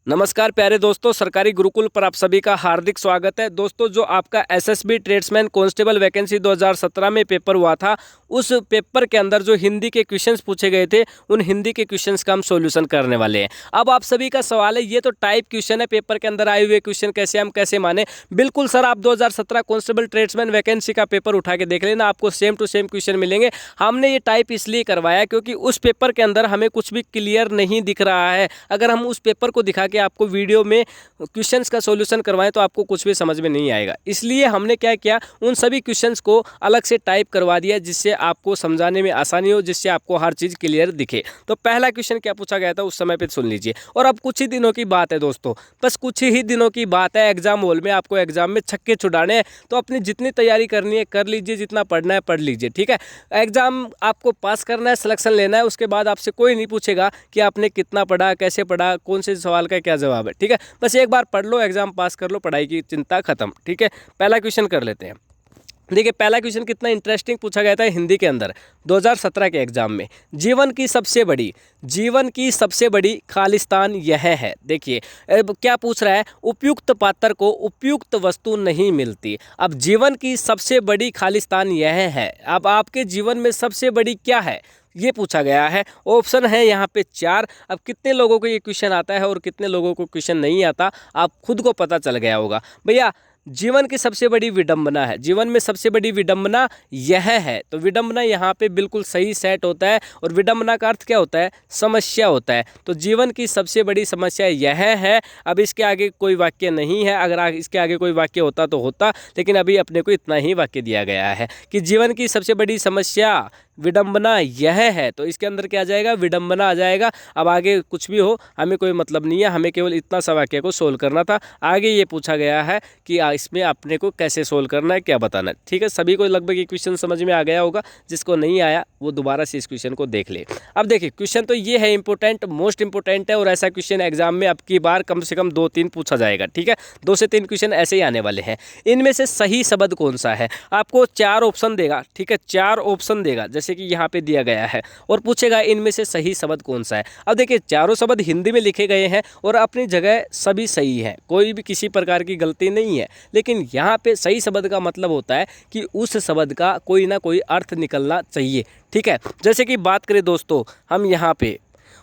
नमस्कार प्यारे दोस्तों, सरकारी गुरुकुल पर आप सभी का हार्दिक स्वागत है। दोस्तों, जो आपका एसएसबी ट्रेड्समैन कांस्टेबल वैकेंसी 2017 में पेपर हुआ था, उस पेपर के अंदर जो हिंदी के क्वेश्चंस पूछे गए थे, उन हिंदी के क्वेश्चंस का हम सॉल्यूशन करने वाले हैं। अब आप सभी का सवाल है, ये तो टाइप क्वेश्चन है, पेपर के अंदर आए हुए क्वेश्चन कैसे हम कैसे माने। बिल्कुल सर, आप 2017 कांस्टेबल ट्रेड्समैन वैकेंसी का पेपर उठा के देख लेना, आपको सेम टू सेम क्वेश्चन मिलेंगे। हमने ये टाइप इसलिए करवाया क्योंकि उस पेपर के अंदर हमें कुछ भी क्लियर नहीं दिख रहा है। अगर हम उस पेपर को दिखा के आपको वीडियो में क्वेश्चंस का सॉल्यूशन करवाएं तो आपको कुछ भी समझ में नहीं आएगा। इसलिए हमने क्या किया, उन सभी क्वेश्चंस को अलग से टाइप करवा दिया जिससे आपको समझाने में आसानी हो, जिससे आपको हर चीज़ क्लियर दिखे। तो पहला क्वेश्चन क्या पूछा गया था उस समय पे सुन लीजिए। और अब कुछ ही दिनों की बात है दोस्तों, बस कुछ ही दिनों की बात है। एग्जाम हॉल में आपको एग्जाम में छक्के छुड़ाने हैं, तो अपनी जितनी तैयारी करनी है कर लीजिए, जितना पढ़ना है पढ़ लीजिए। ठीक है, एग्जाम आपको पास करना है, सिलेक्शन लेना है। उसके बाद आपसे कोई नहीं पूछेगा कि आपने कितना पढ़ा, कैसे पढ़ा, कौन से सवाल का क्या जवाब है। ठीक है, बस एक बार पढ़ लो, एग्जाम पास कर लो, पढ़ाई की चिंता खत्म। ठीक है, पहला क्वेश्चन कर लेते हैं। देखिए, पहला क्वेश्चन कितना इंटरेस्टिंग पूछा गया था हिंदी के अंदर 2017 के एग्जाम में। जीवन की सबसे बड़ी खालिस्तान यह है। देखिए, अब क्या पूछ रहा है, उपयुक्त पात्र को उपयुक्त वस्तु नहीं मिलती। अब जीवन की सबसे बड़ी खालिस्तान यह है, अब आपके जीवन में सबसे बड़ी क्या है ये पूछा गया है। ऑप्शन है यहाँ पे 4। अब कितने लोगों को ये क्वेश्चन आता है और कितने लोगों को क्वेश्चन नहीं आता, आप खुद को पता चल गया होगा। भैया, जीवन की सबसे बड़ी विडंबना है, जीवन में सबसे बड़ी विडंबना यह है। तो विडंबना यहाँ पे बिल्कुल सही सेट होता है। और विडंबना का अर्थ क्या होता है, समस्या होता है। तो जीवन की सबसे बड़ी समस्या यह है। अब इसके आगे कोई वाक्य नहीं है, अगर इसके आगे कोई वाक्य होता तो होता, लेकिन अभी अपने को इतना ही वाक्य दिया गया है कि जीवन की सबसे बड़ी समस्या विडंबना यह है। तो इसके अंदर क्या आ जाएगा, विडंबना आ जाएगा। अब आगे कुछ भी हो हमें कोई मतलब नहीं है, हमें केवल इतना सा वाक्य को सोल्व करना था। आगे ये पूछा गया है कि इसमें अपने को कैसे सोल्व करना है, क्या बताना है। ठीक है, सभी को लगभग ये क्वेश्चन समझ में आ गया होगा। जिसको नहीं आया वो दोबारा से इस क्वेश्चन को देख ले। अब देखिए, क्वेश्चन तो ये है इंपॉर्टेंट, मोस्ट इंपॉर्टेंट है। और ऐसा क्वेश्चन एग्जाम में अब की बार कम से कम 2-3 पूछा जाएगा। ठीक है, 2 से 3 क्वेश्चन ऐसे ही आने वाले हैं। इनमें से सही शब्द कौन सा है, आपको 4 ऑप्शन देगा। ठीक है, 4 ऑप्शन देगा जैसे कि यहाँ पे दिया गया है, और पूछेगा इनमें से सही शब्द कौन सा है। अब देखिए, चारों शब्द हिंदी में लिखे गए हैं और अपनी जगह सभी सही है, कोई भी किसी प्रकार की गलती नहीं है। लेकिन यहाँ पे सही शब्द का मतलब होता है कि उस शब्द का कोई ना कोई अर्थ निकलना चाहिए। ठीक है, जैसे कि बात करें दोस्तों हम यहाँ पे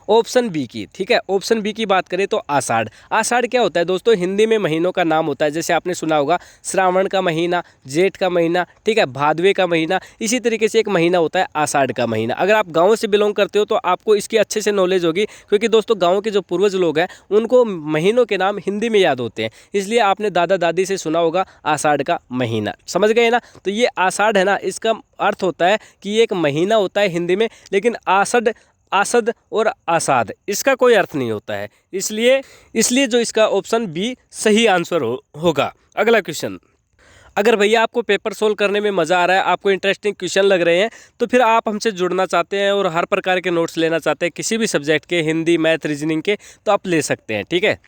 ऑप्शन बी की। ठीक है, ऑप्शन बी की बात करें तो आषाढ़। आषाढ़ क्या होता है दोस्तों, हिंदी में महीनों का नाम होता है। जैसे आपने सुना होगा श्रावण का महीना, जेठ का महीना, ठीक है, भादवे का महीना। इसी तरीके से एक महीना होता है आषाढ़ का महीना। अगर आप गाँव से बिलोंग करते हो तो आपको इसकी अच्छे से नॉलेज होगी, क्योंकि दोस्तों गाँव के जो पूर्वज लोग हैं उनको महीनों के नाम हिंदी में याद होते हैं। इसलिए आपने दादा दादी से सुना होगा आषाढ़ का महीना। समझ गए ना। तो ये आषाढ़ है ना, इसका अर्थ होता है कि ये एक महीना होता है हिंदी में। लेकिन आषाढ़, आसद और आसाद, इसका कोई अर्थ नहीं होता है। इसलिए जो इसका ऑप्शन बी सही आंसर होगा। अगला क्वेश्चन, अगर भैया आपको पेपर सोल्व करने में मज़ा आ रहा है, आपको इंटरेस्टिंग क्वेश्चन लग रहे हैं, तो फिर आप हमसे जुड़ना चाहते हैं और हर प्रकार के नोट्स लेना चाहते हैं किसी भी सब्जेक्ट के, हिंदी, मैथ, रीजनिंग के, तो आप ले सकते हैं। ठीक है,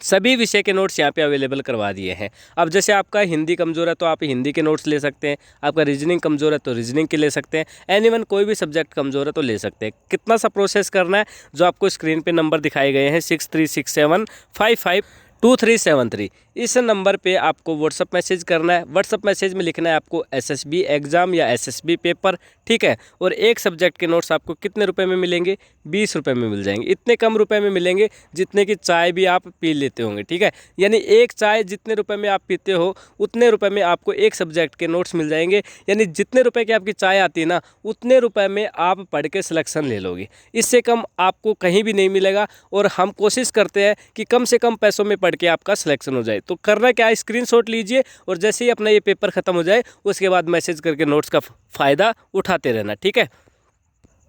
सभी विषय के नोट्स यहाँ पे अवेलेबल करवा दिए हैं। अब जैसे आपका हिंदी कमज़ोर है तो आप हिंदी के नोट्स ले सकते हैं, आपका रीजनिंग कमज़ोर है तो रीजनिंग के ले सकते हैं, एनीवन कोई भी सब्जेक्ट कमज़ोर है तो ले सकते हैं। कितना सा प्रोसेस करना है, जो आपको स्क्रीन पे नंबर दिखाए गए हैं 6367552373, इस नंबर पे आपको व्हाट्सअप मैसेज करना है। व्हाट्सअप मैसेज में लिखना है आपको एसएसबी एग्ज़ाम या एसएसबी पेपर। ठीक है, और एक सब्जेक्ट के नोट्स आपको कितने रुपए में मिलेंगे, 20 रुपये में मिल जाएंगे। इतने कम रुपए में मिलेंगे जितने की चाय भी आप पी लेते होंगे। ठीक है, यानी एक चाय जितने रुपए में आप पीते हो उतने रुपए में आपको एक सब्जेक्ट के नोट्स मिल जाएंगे। यानी जितने रुपए की आपकी चाय आती है ना, उतने रुपए में आप पढ़ के सिलेक्शन ले लोगे। इससे कम आपको कहीं भी नहीं मिलेगा। और हम कोशिश करते हैं कि कम से कम पैसों में पढ़ के आपका सिलेक्शन हो जाए। तो करना क्या है, स्क्रीनशॉट लीजिए और जैसे ही अपना ये पेपर खत्म हो जाए उसके बाद मैसेज करके नोट्स का फ़ायदा उठाते रहना। ठीक है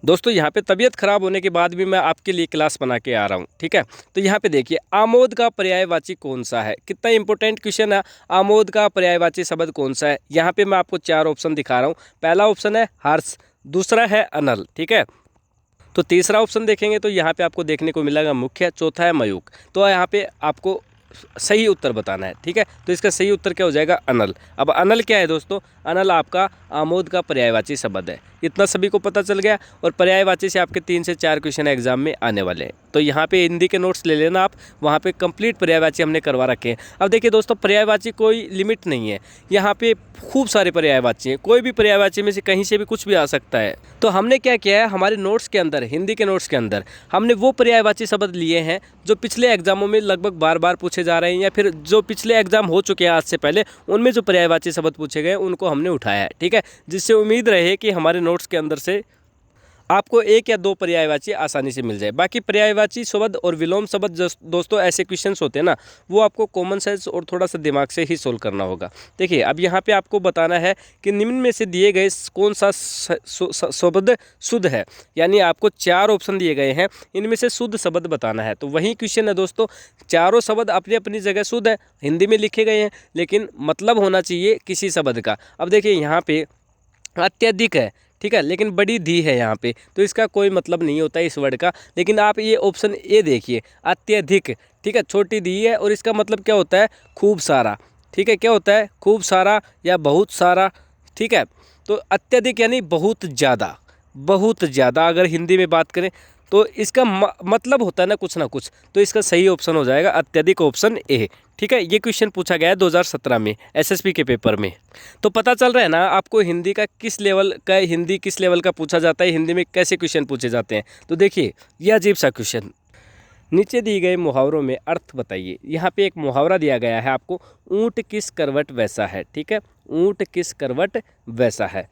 दोस्तों, यहाँ पे तबीयत खराब होने के बाद भी मैं आपके लिए क्लास बना के आ रहा हूँ। ठीक है, तो यहाँ पे देखिए, आमोद का पर्यायवाची कौन सा है। कितना इंपॉर्टेंट क्वेश्चन है, आमोद का पर्यायवाची शब्द कौन सा है। यहाँ पे मैं आपको 4 ऑप्शन दिखा रहा हूँ। पहला ऑप्शन है हर्ष, दूसरा है अनल, ठीक है, तो तीसरा ऑप्शन देखेंगे तो यहाँ पे आपको देखने को मिलेगा मुख्य, चौथा है मयूख। तो यहाँ पे आपको सही उत्तर बताना है, ठीक है। तो इसका सही उत्तर क्या हो जाएगा, अनल। अब अनल क्या है दोस्तों, अनल आपका आमोद का पर्यायवाची शब्द है। इतना सभी को पता चल गया। और पर्यायवाची से आपके 3 से 4 क्वेश्चन एग्जाम में आने वाले हैं। तो यहाँ पे हिंदी के नोट्स ले लेना आप, वहाँ पे कंप्लीट पर्यायवाची हमने करवा रखे हैं। अब देखिए दोस्तों, पर्यायवाची कोई लिमिट नहीं है, यहाँ पे खूब सारे पर्यायवाची हैं। कोई भी पर्यायवाची में से कहीं से भी कुछ भी आ सकता है। तो हमने क्या किया है, हमारे नोट्स के अंदर, हिंदी के नोट्स के अंदर हमने वो पर्यायवाची शब्द लिए हैं जो पिछले एग्जामों में लगभग बार बार पूछे जा रहे हैं, या फिर जो पिछले एग्जाम हो चुके हैं आज से पहले, उनमें जो पर्यायवाची शब्द पूछे गए उनको हमने उठाया है, ठीक है। जिससे उम्मीद रहे कि हमारे नोट्स के अंदर से आपको 1 या 2 पर्यायवाची आसानी से मिल जाए। बाकी पर्यायवाची शब्द और विलोम शब्द दोस्तों ऐसे क्वेश्चंस होते हैं ना, वो आपको कॉमन सेंस और थोड़ा सा दिमाग से ही सोल्व करना होगा। देखिए अब यहाँ पे आपको बताना है कि निम्न में से दिए गए कौन सा शब्द शुद्ध है। यानी आपको 4 ऑप्शन दिए गए हैं, इनमें से शुद्ध शब्द बताना है। तो वही क्वेश्चन है दोस्तों, चारों शब्द अपनी अपनी जगह शुद्ध है, हिंदी में लिखे गए हैं, लेकिन मतलब होना चाहिए किसी शब्द का। अब देखिए यहाँ पे अत्यधिक है, ठीक है, लेकिन बड़ी धी है यहाँ पे, तो इसका कोई मतलब नहीं होता है इस वर्ड का। लेकिन आप ये ऑप्शन ए देखिए, अत्यधिक, ठीक है, छोटी धी है और इसका मतलब क्या होता है, खूब सारा, ठीक है। क्या होता है, खूब सारा या बहुत सारा, ठीक है। तो अत्यधिक यानी बहुत ज़्यादा, बहुत ज़्यादा अगर हिंदी में बात करें तो इसका मतलब होता है ना कुछ। तो इसका सही ऑप्शन हो जाएगा अत्यधिक, ऑप्शन ए, ठीक है। ये क्वेश्चन पूछा गया है 2017 में एसएसबी के पेपर में। तो पता चल रहा है ना आपको हिंदी किस लेवल का पूछा जाता है, हिंदी में कैसे क्वेश्चन पूछे जाते हैं। तो देखिए ये अजीब सा क्वेश्चन, नीचे दिए गए मुहावरों में अर्थ बताइए। यहाँ पे एक मुहावरा दिया गया है आपको, ऊँट किस करवट वैसा है, ठीक है, ऊँट किस करवट वैसा है।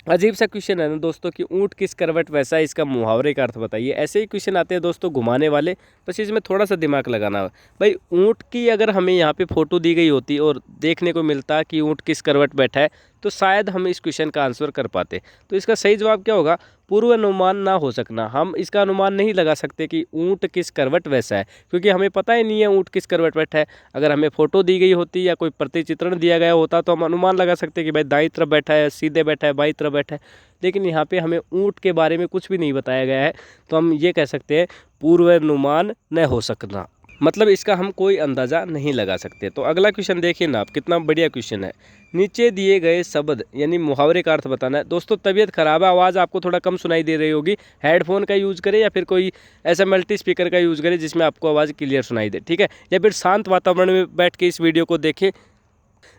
अजीब सा क्वेश्चन है ना दोस्तों कि ऊँट किस करवट वैसा है, इसका मुहावरे का अर्थ बताइए। ऐसे ही क्वेश्चन आते हैं दोस्तों घुमाने वाले, बस इसमें थोड़ा सा दिमाग लगाना है भाई। ऊँट की अगर हमें यहाँ पे फोटो दी गई होती और देखने को मिलता कि ऊँट किस करवट बैठा है, तो शायद हम इस क्वेश्चन का आंसर कर पाते। तो इसका सही जवाब क्या होगा, पूर्वानुमान ना हो सकना। हम इसका अनुमान नहीं लगा सकते कि ऊँट किस करवट वैसा है, क्योंकि हमें पता ही नहीं है ऊँट किस करवट बैठा है। अगर हमें फोटो दी गई होती या कोई प्रतिचित्रण दिया गया होता तो हम अनुमान लगा सकते कि भाई दाईं तरफ बैठा है, सीधे बैठा है, बाईं तरफ बैठा है। लेकिन यहाँ पे हमें ऊँट के बारे में कुछ भी नहीं बताया गया है, तो हम ये कह सकते हैं पूर्वानुमान न हो सकना, मतलब इसका हम कोई अंदाज़ा नहीं लगा सकते। तो अगला क्वेश्चन देखिए ना आप, कितना बढ़िया क्वेश्चन है। नीचे दिए गए शब्द यानी मुहावरे का अर्थ बताना है। दोस्तों तबीयत खराब है, आवाज़ आपको थोड़ा कम सुनाई दे रही होगी, हेडफोन का यूज़ करें या फिर कोई ऐसा मल्टी स्पीकर का यूज़ करें जिसमें आपको आवाज़ क्लियर सुनाई दे, ठीक है। या फिर शांत वातावरण में बैठ के इस वीडियो को देखें,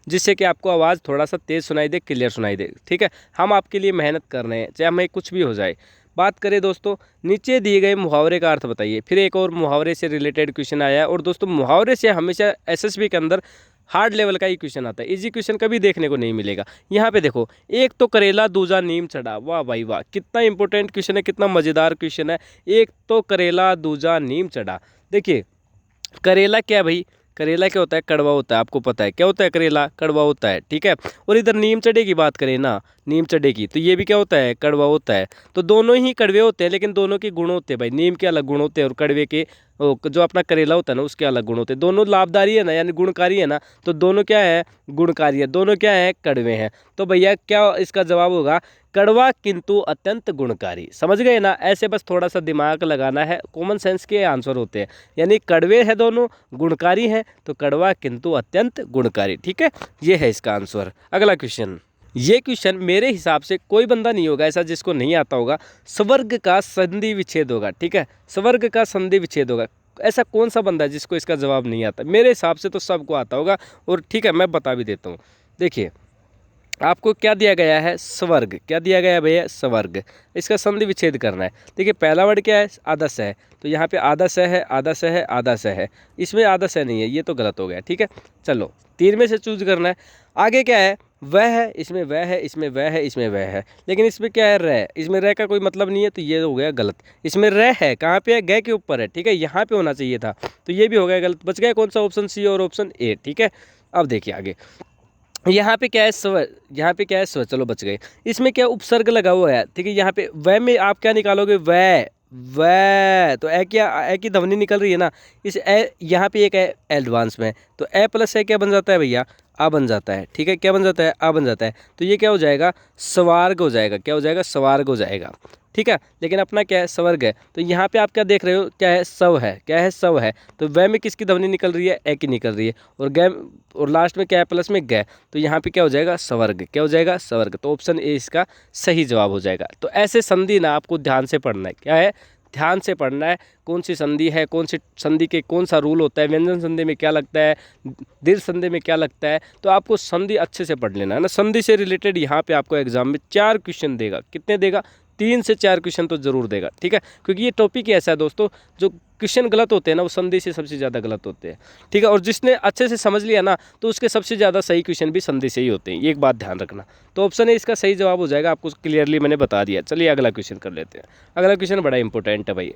जिससे कि आपको आवाज़ थोड़ा सा तेज़ सुनाई दे, क्लियर सुनाई दे, ठीक है। हम आपके लिए मेहनत कर रहे हैं, चाहे हमें कुछ भी हो जाए। बात करें दोस्तों, नीचे दिए गए मुहावरे का अर्थ बताइए। फिर एक और मुहावरे से रिलेटेड क्वेश्चन आया है। और दोस्तों मुहावरे से हमेशा एसएसबी के अंदर हार्ड लेवल का ही क्वेश्चन आता है, इजी क्वेश्चन कभी देखने को नहीं मिलेगा। यहाँ पे देखो, एक तो करेला दूजा नीम चढ़ा, वाह भाई वाह, कितना इंपॉर्टेंट क्वेश्चन है, कितना मज़ेदार क्वेश्चन है। एक तो करेला दूजा नीम चढ़ा। देखिए करेला क्या है भाई, करेला क्या होता है, कड़वा होता है, आपको पता है क्या होता है, करेला कड़वा होता है, ठीक है। और इधर नीम चढ़े की बात करें ना, नीम चढ़े की, तो ये भी क्या होता है, कड़वा होता है। तो दोनों ही कड़वे होते हैं, लेकिन दोनों के गुण होते हैं भाई। नीम के अलग गुण होते हैं और कड़वे के जो अपना करेला होता है ना उसके अलग गुण होते हैं। दोनों लाभकारी है ना, यानी गुणकारी है ना, तो दोनों क्या है, गुणकारी है, दोनों क्या है, कड़वे हैं। तो भैया क्या इसका जवाब होगा, कड़वा किंतु अत्यंत गुणकारी। समझ गए ना, ऐसे बस थोड़ा सा दिमाग लगाना है, कॉमन सेंस के आंसर होते हैं। यानी कड़वे हैं दोनों, गुणकारी हैं, तो कड़वा किंतु अत्यंत गुणकारी, ठीक है। ये है इसका आंसर। अगला क्वेश्चन, ये क्वेश्चन मेरे हिसाब से कोई बंदा नहीं होगा ऐसा जिसको नहीं आता होगा। स्वर्ग का संधि विच्छेद होगा, ठीक है, स्वर्ग का संधि विच्छेद होगा। ऐसा कौन सा बंदा है जिसको इसका जवाब नहीं आता? मेरे हिसाब से तो सबको आता होगा। और ठीक है, मैं बता भी देता हूँ। देखिए आपको क्या दिया गया है, स्वर्ग, क्या दिया गया है भैया, स्वर्ग। इसका संधि विच्छेद करना है। देखिए पहला वर्ड क्या है, आधा स है, तो यहाँ पे आधा स है, आधा स है, आधा स है, इसमें आधा स नहीं है, ये तो गलत हो गया, ठीक है। चलो 3 में से चूज करना है। आगे क्या है, वह है, इसमें वह है, इसमें वह है, इसमें वह है, लेकिन इसमें क्या है, रह, इसमें रह का कोई मतलब नहीं है, तो ये हो गया गलत। इसमें रह है, कहाँ पे है, गए के ऊपर है, ठीक है, यहाँ पे होना चाहिए था, तो ये भी हो गया गलत। बच गया कौन सा, ऑप्शन सी और ऑप्शन ए, ठीक है। अब देखिए आगे, यहाँ पे क्या है, स्वर, यहाँ पे क्या है, स्वर, चलो बच गए। इसमें क्या उपसर्ग लगा हुआ है, ठीक है। यहाँ पे वह में आप क्या निकालोगे, वह, वह, तो ए क्या, ए की ध्वनि निकल रही है ना, इस ए, यहाँ पे एक है एडवांस में, तो ए प्लस ए क्या बन जाता है भैया, आ बन जाता है, ठीक है। क्या बन जाता है, आ बन जाता है, तो ये क्या हो जाएगा, स्वर्ग हो जाएगा। क्या हो जाएगा, स्वर्ग हो जाएगा, ठीक है। लेकिन अपना क्या है, स्वर्ग है। तो यहाँ पे आप क्या देख रहे हो, क्या है, सव है, क्या है, सव है। तो वह में किसकी ध्वनि निकल रही है, ए की निकल रही है। और गै, और लास्ट में क्या है, प्लस में गै, तो यहाँ पे क्या हो जाएगा, स्वर्ग। क्या हो जाएगा, स्वर्ग। तो ऑप्शन ए इसका सही जवाब हो जाएगा। तो ऐसे संधि ना आपको ध्यान से पढ़ना है, क्या है, ध्यान से पढ़ना है। कौन सी संधि है, कौन सी संधि के कौन सा रूल होता है, व्यंजन संधि में क्या लगता है, दीर्घ संधि में क्या लगता है। तो आपको संधि अच्छे से पढ़ लेना है ना। संधि से रिलेटेड यहाँ पे आपको एग्जाम में 4 क्वेश्चन देगा। कितने देगा, 3 से 4 क्वेश्चन तो जरूर देगा, ठीक है। क्योंकि ये टॉपिक ही ऐसा है दोस्तों, जो क्वेश्चन गलत होते हैं ना, वो संधि से सबसे ज़्यादा गलत होते हैं, ठीक है। और जिसने अच्छे से समझ लिया ना, तो उसके सबसे ज़्यादा सही क्वेश्चन भी संधि से ही होते हैं, ये एक बात ध्यान रखना। तो ऑप्शन ए इसका सही जवाब हो जाएगा, आपको क्लियरली मैंने बता दिया। चलिए अगला क्वेश्चन कर लेते हैं। अगला क्वेश्चन बड़ा इंपॉर्टेंट है भाई,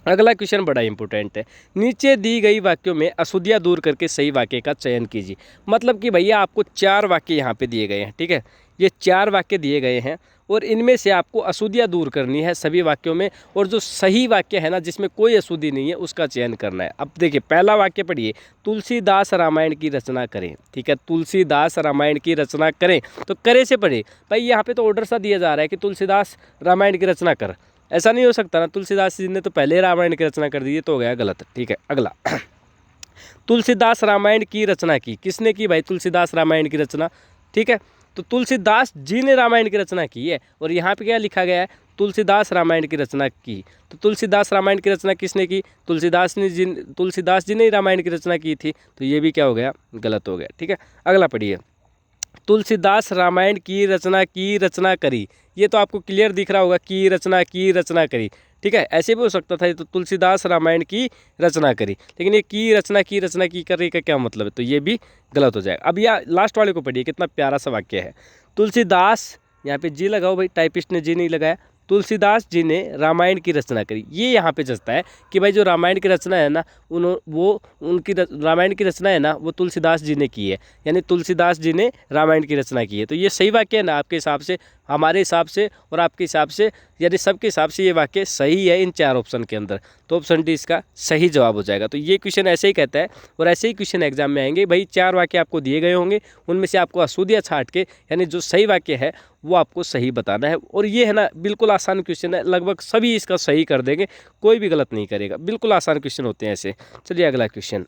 अगला क्वेश्चन बड़ा इंपॉर्टेंट है। नीचे दी गई वाक्यों में अशुद्धियाँ दूर करके सही वाक्य का चयन कीजिए। मतलब कि भैया आपको 4 वाक्य यहाँ पे दिए गए हैं, ठीक है। ये 4 वाक्य दिए गए हैं और इनमें से आपको अशुद्धियाँ दूर करनी है सभी वाक्यों में, और जो सही वाक्य है ना, जिसमें कोई अशुद्धि नहीं है, उसका चयन करना है। अब देखिए पहला वाक्य पढ़िए, तुलसीदास रामायण की रचना करें, ठीक है। तुलसीदास रामायण की रचना करें, तो करे से पढ़े भाई। यहाँ पे तो ऑर्डर सा दिया जा रहा है कि तुलसीदास रामायण की रचना कर, ऐसा नहीं हो सकता ना। तुलसीदास जी ने तो पहले रामायण की रचना कर दी है, तो हो गया गलत, ठीक है। अगला तुलसीदास रामायण की रचना की, किसने की भाई, तुलसीदास रामायण की रचना, ठीक है। तो तुलसीदास जी ने रामायण की रचना की है, और यहाँ पे क्या लिखा गया है, तुलसीदास रामायण की रचना की। तो तुलसीदास रामायण की रचना किसने की, तुलसीदास जी ने ही रामायण की रचना की थी। तो ये भी क्या हो गया, गलत हो गया, ठीक है। अगला पढ़िए, तुलसीदास रामायण की रचना करी। ये तो आपको क्लियर दिख रहा होगा, की रचना करी, ठीक है। ऐसे भी हो सकता था, ये तो तुलसीदास रामायण की रचना करी, लेकिन ये की रचना की कर रही का क्या मतलब है, तो ये भी गलत हो जाएगा। अब यह लास्ट वाले को पढ़िए, कितना प्यारा सा वाक्य है। तुलसीदास, यहाँ पे जी लगाओ भाई, टाइपिस्ट ने जी नहीं लगाया। तुलसीदास जी ने रामायण की रचना करी, ये यहाँ पे जचता है कि भाई जो रामायण की रचना है ना, रामायण की रचना है ना, वो तुलसीदास जी ने की है, यानी तुलसीदास जी ने रामायण की रचना की है। तो ये सही वाक्य है ना आपके हिसाब से, हमारे हिसाब से और आपके हिसाब से, यानी सबके हिसाब से ये वाक्य सही है इन 4 ऑप्शन के अंदर। तो ऑप्शन डी इसका सही जवाब हो जाएगा। तो ये क्वेश्चन ऐसे ही कहता है, और ऐसे ही क्वेश्चन एग्जाम में आएंगे भाई। 4 वाक्य आपको दिए गए होंगे, उनमें से आपको अशुद्धियाँ छांट के, यानी जो सही वाक्य है वो आपको सही बताना है। और ये है ना, बिल्कुल आसान क्वेश्चन है, लगभग सभी इसका सही कर देंगे, कोई भी गलत नहीं करेगा। बिल्कुल आसान क्वेश्चन होते हैं ऐसे। चलिए अगला क्वेश्चन,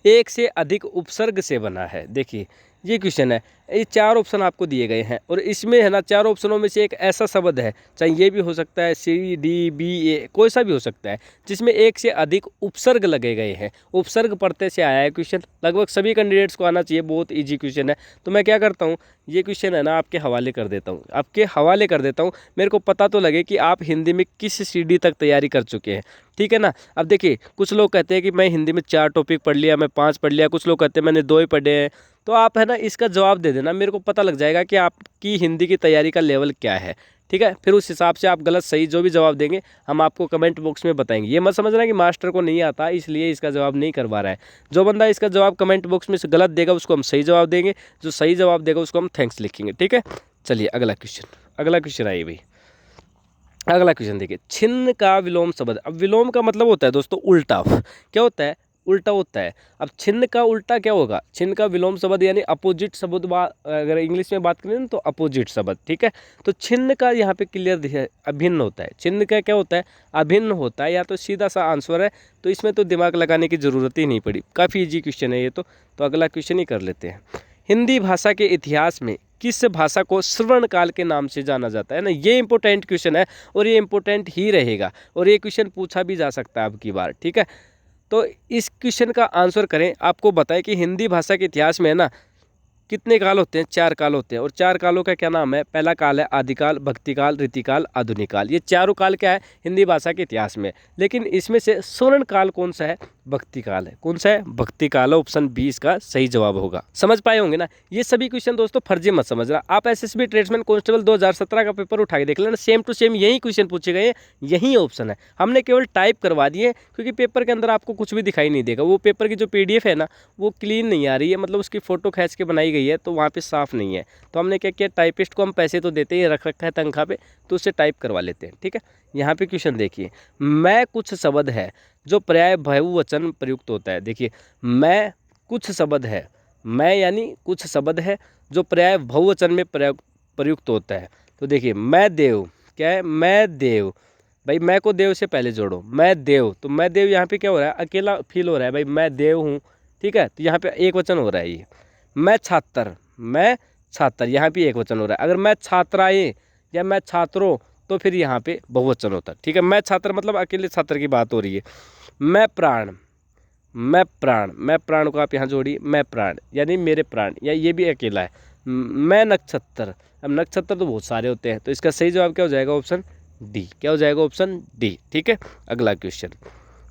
एक से अधिक उपसर्ग से बना है। देखिए ये क्वेश्चन है, ये 4 ऑप्शन आपको दिए गए हैं, और इसमें है ना 4 ऑप्शनों में से एक ऐसा शब्द है, चाहे ये भी हो सकता है, सी डी बी ए, कोई सा भी हो सकता है, जिसमें एक से अधिक उपसर्ग लगे गए हैं। उपसर्ग पढ़ते से आया है क्वेश्चन, लगभग सभी कैंडिडेट्स को आना चाहिए, बहुत ईजी क्वेश्चन है। तो मैं क्या करता हूँ, ये क्वेश्चन है ना आपके हवाले कर देता हूँ, मेरे को पता तो लगे कि आप हिंदी में किस सीडी तक तैयारी कर चुके हैं, ठीक है ना। अब देखिए कुछ लोग कहते हैं कि मैं हिंदी में 4 टॉपिक पढ़ लिया, मैं 5 पढ़ लिया, कुछ लोग कहते हैं मैंने 2 ही पढ़े हैं। तो आप है ना इसका जवाब दे देना, मेरे को पता लग जाएगा कि आपकी हिंदी की तैयारी का लेवल क्या है, ठीक है। फिर उस हिसाब से आप गलत सही जो भी जवाब देंगे हम आपको कमेंट बॉक्स में बताएंगे। ये मत समझना कि मास्टर को नहीं आता इसलिए इसका जवाब नहीं करवा रहा है। जो बंदा इसका जवाब कमेंट बॉक्स में से गलत देगा उसको हम सही जवाब देंगे, जो सही जवाब देगा उसको हम थैंक्स लिखेंगे, ठीक है। चलिए अगला क्वेश्चन आइए भाई। अगला क्वेश्चन देखिए, छिन्न का विलोम शब्द। अब विलोम का मतलब होता है दोस्तों उल्टा, क्या होता है, उल्टा होता है। अब छिन्न का उल्टा क्या होगा, छिन्न का विलोम शब्द यानी अपोजिट शब्द, अगर इंग्लिश में बात करें तो अपोजिट शब्द, ठीक है। तो छिन्न का यहाँ पे क्लियर है, अभिन्न होता है। छिन्न का क्या होता है, अभिन्न होता है, या तो सीधा सा आंसर है, तो इसमें तो दिमाग लगाने की जरूरत ही नहीं पड़ी, काफ़ी ईजी क्वेश्चन है ये तो अगला क्वेश्चन ही कर लेते हैं। हिंदी भाषा के इतिहास में किस भाषा को श्रवण काल के नाम से जाना जाता है ना, ये इंपॉर्टेंट क्वेश्चन है, और ये इंपॉर्टेंट ही रहेगा, और ये क्वेश्चन पूछा भी जा सकता है अब की बार, ठीक है। तो इस क्वेश्चन का आंसर करें, आपको बताएं कि हिंदी भाषा के इतिहास में है ना कितने काल होते हैं, 4 काल होते हैं, और 4 कालों का क्या नाम है, पहला काल है आदिकाल, भक्तिकाल, रीतिकाल, आधुनिक काल। ये चारों काल क्या है हिंदी भाषा के इतिहास में, लेकिन इसमें से स्वर्ण काल कौन सा है, भक्ति काल है। कौन सा है, भक्ति काल है। ऑप्शन 20 का सही जवाब होगा। समझ पाए होंगे ना। ये सभी क्वेश्चन दोस्तों फर्जी मत समझना, आप एसएसबी ट्रेड्समैन कांस्टेबल 2017 का पेपर उठा के देख लेना, सेम टू सेम यही क्वेश्चन पूछे गए हैं, यही ऑप्शन है, हमने केवल टाइप करवा दिए, क्योंकि पेपर के अंदर आपको कुछ भी दिखाई नहीं देगा। वो पेपर की जो PDF है ना वो क्लीन नहीं आ रही है, मतलब उसकी फ़ोटो खींच के बनाई गई है, तो वहाँ पे साफ़ नहीं है। तो हमने क्या किया, टाइपिस्ट को हम पैसे तो देते ही रख रखा है तनख्वाह पे, तो उससे टाइप करवा लेते हैं, ठीक है। यहाँ पे क्वेश्चन देखिए, मैं कुछ शब्द है जो पर्याय बहुवचन प्रयुक्त होता है। देखिए मैं कुछ शब्द है, मैं यानी कुछ शब्द है जो पर्याय बहुवचन में प्रयुक्त होता है। तो देखिए मैं देव क्या है, मैं देव। भाई मैं को देव से पहले जोड़ो, मैं देव, तो मैं देव यहाँ पे क्या हो रहा है, अकेला फील हो रहा है भाई, मैं देव हूँ, ठीक है, तो यहाँ पे एक वचन हो रहा है ये। मैं छात्र, मैं छात्र, यहाँ पे एक वचन हो रहा है। अगर मैं छात्राएं या मैं छात्रों, तो फिर यहाँ पे बहुवचन होता है, ठीक है। मैं छात्र मतलब अकेले छात्र की बात हो रही है। मैं प्राण, मैं प्राण, मैं प्राण को आप यहाँ जोड़िए, मैं प्राण यानी मेरे प्राण, या ये भी अकेला है। मैं नक्षत्र, अब नक्षत्र तो बहुत सारे होते हैं, तो इसका सही जवाब क्या हो जाएगा, ऑप्शन डी। क्या हो जाएगा, ऑप्शन डी, ठीक है। अगला क्वेश्चन,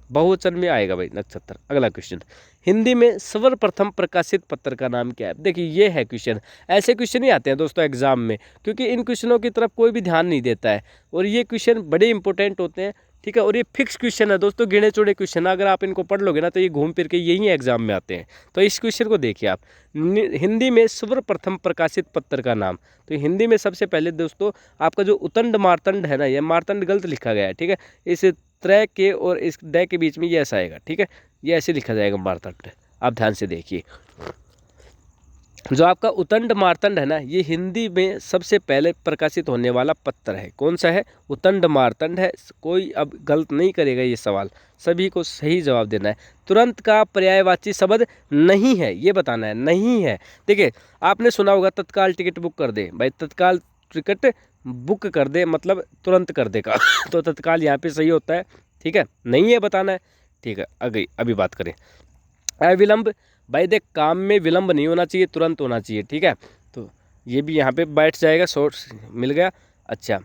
बहुवचन में आएगा भाई नक्षत्र। अगला क्वेश्चन, हिंदी में सर्वप्रथम प्रकाशित पत्र का नाम क्या है। देखिए ये है क्वेश्चन, ऐसे क्वेश्चन ही आते हैं दोस्तों एग्जाम में, क्योंकि इन क्वेश्चनों की तरफ कोई भी ध्यान नहीं देता है, और ये क्वेश्चन बड़े इंपॉर्टेंट होते हैं, ठीक है। और ये फिक्स क्वेश्चन है दोस्तों, गिने चुने क्वेश्चन है, अगर आप इनको पढ़ लोगे ना तो ये घूम फिर के यही एग्जाम में आते हैं। तो इस क्वेश्चन को देखिए आप, हिंदी में सर्वप्रथम प्रकाशित पत्र का नाम। तो हिंदी में सबसे पहले दोस्तों आपका जो उतंड मार्तंड है ना, ये मार्तंड गलत लिखा गया है, ठीक है। इस त्रय के और इस डय के बीच में ये ऐसा आएगा, ठीक है, ये ऐसे लिखा जाएगा मार्तंड। आप ध्यान से देखिए, जो आपका उतंड मार्तंड है ना, ये हिंदी में सबसे पहले प्रकाशित होने वाला पत्र है। कौन सा है, उतंड मार्तंड है। कोई अब गलत नहीं करेगा ये सवाल, सभी को सही जवाब देना है। तुरंत का पर्यायवाची शब्द नहीं है, ये बताना है, नहीं है। देखिए आपने सुना होगा तत्काल टिकट बुक कर दे, भाई तत्काल टिकट बुक कर दे मतलब तुरंत कर देगा तो तत्काल यहाँ पे सही होता है, ठीक है, नहीं है बताना है, ठीक है। अभी बात करें अविलंब, भाई देख काम में विलंब नहीं होना चाहिए, तुरंत होना चाहिए, ठीक है, तो ये भी यहाँ पे बैठ जाएगा, सोर्स मिल गया। अच्छा,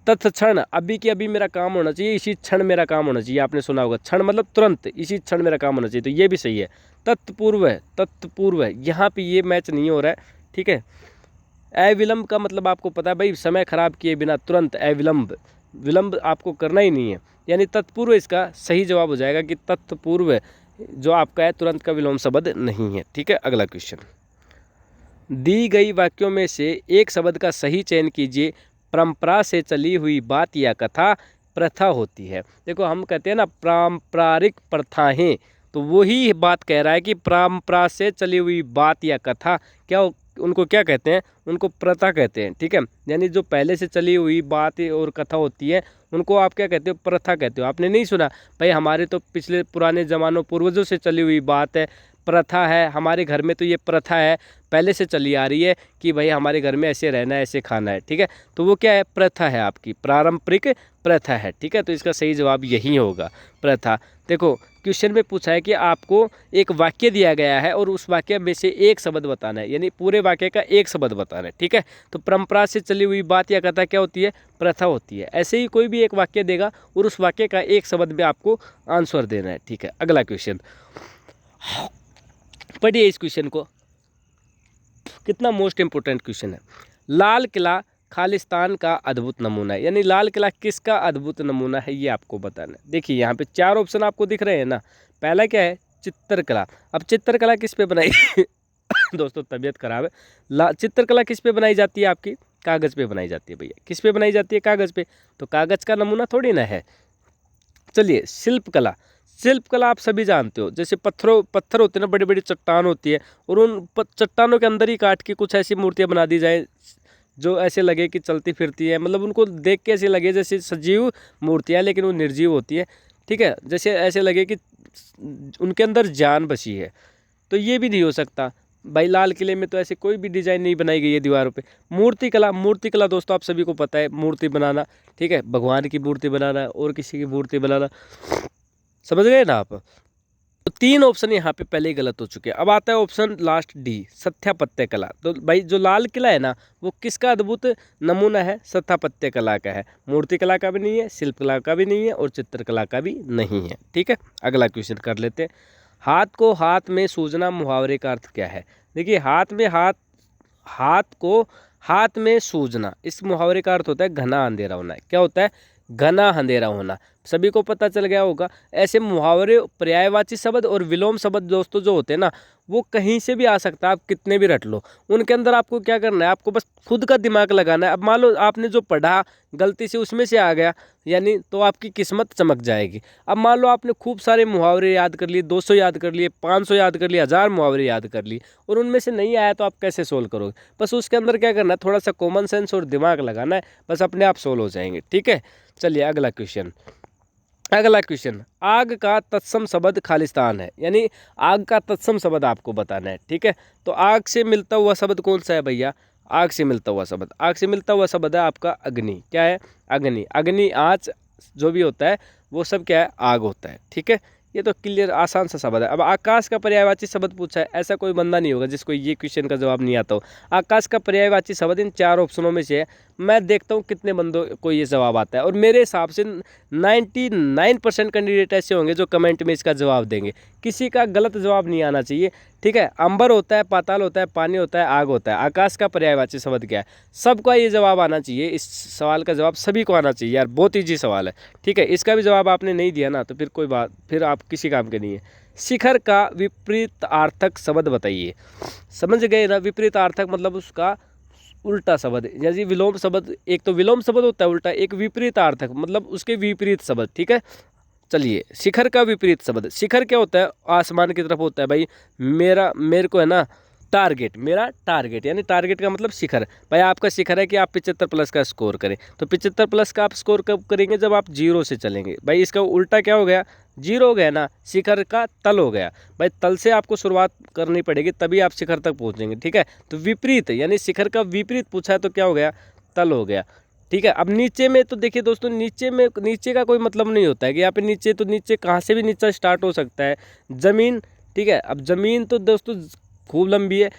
तत्क्षण, अभी की अभी मेरा काम होना चाहिए, इसी क्षण मेरा काम होना चाहिए, आपने सुना होगा, क्षण मतलब तुरंत, इसी क्षण मेरा काम होना चाहिए, तो ये भी सही है। तत्पूर्व है, तत्पूर्व है, यहाँ पे ये मैच नहीं हो रहा है, ठीक है। अविलंब का मतलब आपको पता है भाई, समय खराब किए बिना तुरंत, अविलंब, विलंब आपको करना ही नहीं है, यानी तत्पूर्व इसका सही जवाब हो जाएगा कि तत्पूर्व जो आपका है, तुरंत का विलोम शब्द नहीं है, ठीक है। अगला क्वेश्चन, दी गई वाक्यों में से एक शब्द का सही चयन कीजिए। परंपरा से चली हुई बात या कथा प्रथा होती है। देखो हम कहते हैं ना पारंपरिक प्रथाएं, तो वही बात कह रहा है कि परंपरा से चली हुई बात या कथा क्या, उनको क्या कहते हैं, उनको प्रथा कहते हैं, ठीक है। यानी जो पहले से चली हुई बात और कथा होती है उनको आप क्या कहते हो, प्रथा कहते हो। आपने नहीं सुना भाई, हमारे तो पिछले पुराने ज़मानों पूर्वजों से चली हुई बात है, प्रथा है, हमारे घर में तो ये प्रथा है, पहले से चली आ रही है कि भाई हमारे घर में ऐसे रहना है, ऐसे खाना है, ठीक है, तो वो क्या है, प्रथा है, आपकी पारंपरिक प्रथा है, ठीक है। तो इसका सही जवाब यही होगा, प्रथा। देखो क्वेश्चन में पूछा है कि आपको एक वाक्य दिया गया है और उस वाक्य में से एक शब्द बताना है, यानी पूरे वाक्य का एक शब्द बताना है, ठीक है। तो परंपरा से चली हुई बात या कथा क्या होती है, प्रथा होती है। ऐसे ही कोई भी एक वाक्य देगा और उस वाक्य का एक शब्द में आपको आंसर देना है, ठीक है। अगला क्वेश्चन पढ़िए, इस क्वेश्चन को, कितना मोस्ट इंपोर्टेंट क्वेश्चन है। लाल किला खालिस्तान का अद्भुत नमूना है, यानी लाल किला किसका अद्भुत नमूना है, ये आपको बताना है। देखिए यहाँ पे चार ऑप्शन आपको दिख रहे हैं ना, पहला क्या है, चित्रकला। अब चित्रकला किस पे बनाई दोस्तों तबीयत खराब है। चित्रकला किस पे बनाई जाती है, आपकी कागज़ पे बनाई जाती है भैया, किस पे बनाई जाती है, कागज़ पे, तो कागज़ का नमूना थोड़ी ना है। चलिए शिल्पकला, शिल्पकला आप सभी जानते हो, जैसे पत्थर होते हैं ना, बड़ी बड़ी चट्टान होती है, और उन चट्टानों के अंदर ही काट के कुछ ऐसी मूर्तियाँ बना दी जाए जो ऐसे लगे कि चलती फिरती है, मतलब उनको देख के ऐसे लगे जैसे सजीव मूर्तियाँ, लेकिन वो निर्जीव होती है, ठीक है, जैसे ऐसे लगे कि उनके अंदर जान बसी है। तो ये भी नहीं हो सकता भाई, लाल किले में तो ऐसे कोई भी डिज़ाइन नहीं बनाई गई है दीवारों पे। मूर्तिकला, मूर्तिकला दोस्तों आप सभी को पता है, मूर्ति बनाना, ठीक है, भगवान की मूर्ति बनाना और किसी की मूर्ति बनाना, समझ गए ना आप। तो तीन ऑप्शन यहाँ पे पहले ही गलत हो चुके हैं। अब आता है ऑप्शन लास्ट डी, स्थापत्य कला। तो भाई जो लाल किला है ना, वो किसका अद्भुत नमूना है, स्थापत्य कला का है, मूर्ति कला का भी नहीं है, शिल्पकला का भी नहीं है और चित्रकला का भी नहीं है, ठीक है। अगला क्वेश्चन कर लेते हैं, हाथ को हाथ में सूझना मुहावरे का अर्थ क्या है। देखिए हाथ में हाथ को हाथ में सूझना, इस मुहावरे का अर्थ होता है घना अंधेरा होना। क्या होता है, घना अंधेरा होना। सभी को पता चल गया होगा। ऐसे मुहावरे, पर्यायवाची शब्द और विलोम शब्द दोस्तों जो होते हैं ना, वो कहीं से भी आ सकता है, आप कितने भी रट लो। उनके अंदर आपको क्या करना है, आपको बस खुद का दिमाग लगाना है। अब मान लो आपने जो पढ़ा गलती से उसमें से आ गया, यानी तो आपकी किस्मत चमक जाएगी। अब मान लो आपने खूब सारे मुहावरे याद कर लिए, 200 याद कर लिए, 500 याद कर लिए, 1000 मुहावरे याद कर लिए, और उनमें से नहीं आया तो आप कैसे सोल्व करोगे? बस उसके अंदर क्या करना है, थोड़ा सा कॉमन सेंस और दिमाग लगाना है, बस अपने आप सोल्व हो जाएंगे। ठीक है, चलिए अगला क्वेश्चन। आग का तत्सम शब्द खालिस्तान है, यानी आग का तत्सम शब्द आपको बताना है। ठीक है, तो आग से मिलता हुआ शब्द कौन सा है भैया? आग से मिलता हुआ शब्द है आपका अग्नि। क्या है? अग्नि। अग्नि, आँच, जो भी होता है वो सब क्या है? आग होता है। ठीक है, ये तो क्लियर आसान सा शब्द है। अब आकाश का पर्यायवाची शब्द पूछा है, ऐसा कोई बंदा नहीं होगा जिसको ये क्वेश्चन का जवाब नहीं आता हो। आकाश का पर्यायवाची शब्द इन 4 ऑप्शनों में से है। मैं देखता हूँ कितने बंदों को ये जवाब आता है, और मेरे हिसाब से 99% कैंडिडेट ऐसे होंगे जो कमेंट में इसका जवाब देंगे। किसी का गलत जवाब नहीं आना चाहिए। ठीक है, अंबर होता है, पाताल होता है, पानी होता है, आग होता है। आकाश का पर्यायवाची शब्द क्या है? सबका ये जवाब आना चाहिए। इस सवाल का जवाब सभी को आना चाहिए यार, बहुत ईजी सवाल है। ठीक है, इसका भी जवाब आपने नहीं दिया ना, तो फिर कोई बात, फिर आप किसी काम के नहीं है। शिखर का विपरीतार्थक शब्द बताइए। समझ गए ना? विपरीतार्थक मतलब उसका उल्टा शब्द, जैसे विलोम शब्द, एक तो विलोम शब्द होता है उल्टा, एक विपरीतार्थक मतलब उसके विपरीत शब्द। ठीक है, चलिए शिखर का विपरीत शब्द। शिखर क्या होता है? आसमान की तरफ होता है भाई। मेरे को है ना टारगेट, मेरा टारगेट, यानी टारगेट का मतलब शिखर। भाई आपका शिखर है कि आप 75 प्लस का स्कोर करें, तो 75 प्लस का आप स्कोर कब करेंगे? जब आप 0 से चलेंगे। भाई इसका उल्टा क्या हो गया? 0 हो गया ना, शिखर का तल हो गया। भाई तल से आपको शुरुआत करनी पड़ेगी, तभी आप शिखर तक पहुंचेंगे। ठीक है, तो विपरीत, यानी शिखर का विपरीत पूछा है तो क्या हो गया? तल हो गया। ठीक है, अब नीचे में तो देखिए दोस्तों, नीचे का कोई मतलब नहीं होता है कि यहाँ पे नीचे, तो नीचे कहाँ से भी नीचा स्टार्ट हो सकता है। जमीन, ठीक है, अब जमीन तो दोस्तों खूब लंबी है।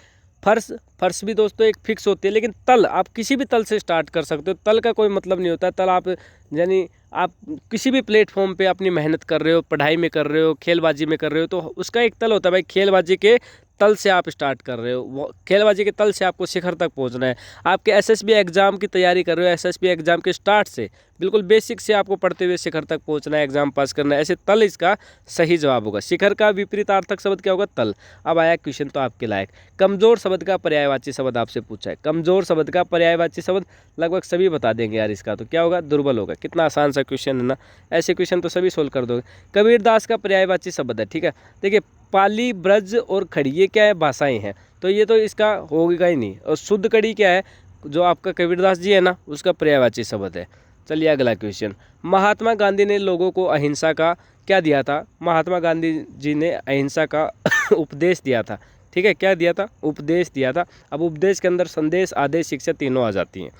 फर्श भी दोस्तों एक फिक्स होती है, लेकिन तल आप किसी भी तल से स्टार्ट कर सकते हो। तल का कोई मतलब नहीं होता है। तल आप, यानी आप किसी भी प्लेटफॉर्म पे अपनी मेहनत कर रहे हो, पढ़ाई में कर रहे हो, खेलबाजी में कर रहे हो, तो उसका एक तल होता है भाई। खेलबाजी के तल से आप स्टार्ट कर रहे हो, वो खेलबाजी के तल से आपको शिखर तक पहुंचना है। आपके एसएसबी एग्जाम की तैयारी कर रहे हो, एसएसबी एग्जाम के स्टार्ट से बिल्कुल बेसिक से आपको पढ़ते हुए शिखर तक पहुंचना है, एग्जाम पास करना है। ऐसे तल इसका सही जवाब होगा। शिखर का विपरीतार्थक शब्द क्या होगा? तल। अब आया क्वेश्चन तो आपके लायक। कमजोर शब्द का पर्यायवाची शब्द आपसे पूछा है। कमजोर शब्द का पर्यायवाची शब्द लगभग सभी बता देंगे यार, इसका तो क्या होगा? दुर्बल होगा। कितना आसान सा क्वेश्चन है ना, ऐसे क्वेश्चन तो सभी सोल्व कर दोगे। कबीरदास का पर्यायवाची शब्द है। ठीक है, देखिए पाली, ब्रज और खड़ी, ये क्या है? भाषाएं हैं, तो ये तो इसका होगा ही नहीं। और शुद्ध कड़ी क्या है? जो आपका कबीरदास जी है ना, उसका पर्यायवाची शब्द है। चलिए अगला क्वेश्चन। महात्मा गांधी ने लोगों को अहिंसा का क्या दिया था? महात्मा गांधी जी ने अहिंसा का उपदेश दिया था। ठीक है, क्या दिया था? उपदेश दिया था। अब उपदेश के अंदर संदेश, आदेश, शिक्षा तीनों आ जाती हैं।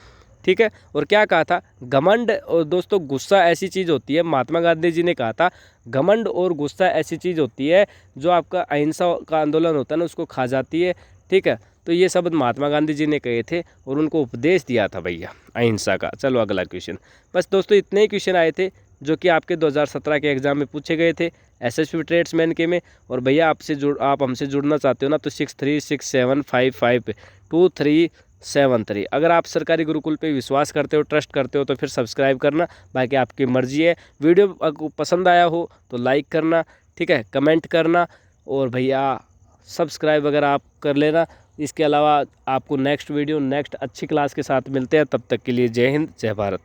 ठीक है, और क्या कहा था? घमंड और दोस्तों गुस्सा ऐसी चीज़ होती है, महात्मा गांधी जी ने कहा था घमंड और गुस्सा ऐसी चीज़ होती है जो आपका अहिंसा का आंदोलन होता है ना, उसको खा जाती है। ठीक है, तो ये शब्द महात्मा गांधी जी ने कहे थे और उनको उपदेश दिया था भैया अहिंसा का। चलो अगला क्वेश्चन। बस दोस्तों इतने ही क्वेश्चन आए थे जो कि आपके 2017 के एग्जाम में पूछे गए थे एसएसबी ट्रेड्समैन के में। और भैया आप हमसे जुड़ना चाहते हो ना, तो 6367552373। अगर आप सरकारी गुरुकुल पे विश्वास करते हो, ट्रस्ट करते हो, तो फिर सब्सक्राइब करना, बाकी आपकी मर्जी है। वीडियो पसंद आया हो तो लाइक करना, ठीक है, कमेंट करना, और भैया सब्सक्राइब अगर आप कर लेना। इसके अलावा आपको नेक्स्ट वीडियो, नेक्स्ट अच्छी क्लास के साथ मिलते हैं। तब तक के लिए जय हिंद, जय भारत।